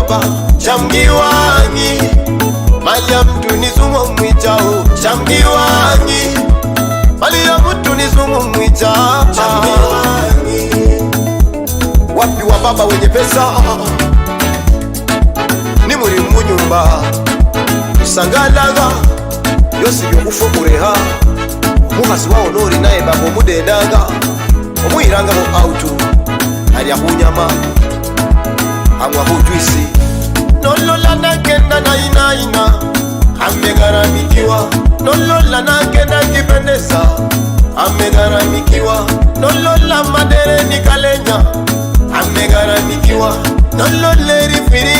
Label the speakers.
Speaker 1: baba chamgiwangi mali ya mtu ni sumu mwichao chamgiwangi mali ya mtu ni sumu mwichao chamgiwangi. Wapi wa baba wenye pesa ni muri mu nyumba usangalaga yosi yokufa kureha muhasi wa onori naye babo mudendaga omwiranga mu auto ali akunyama amwa hujwisi nolola nakenda na inaina amegaramikiwa nolola nakenda kipendeza amegaramikiwa nolola madere ni kalenya amegaramikiwa nolole rifiri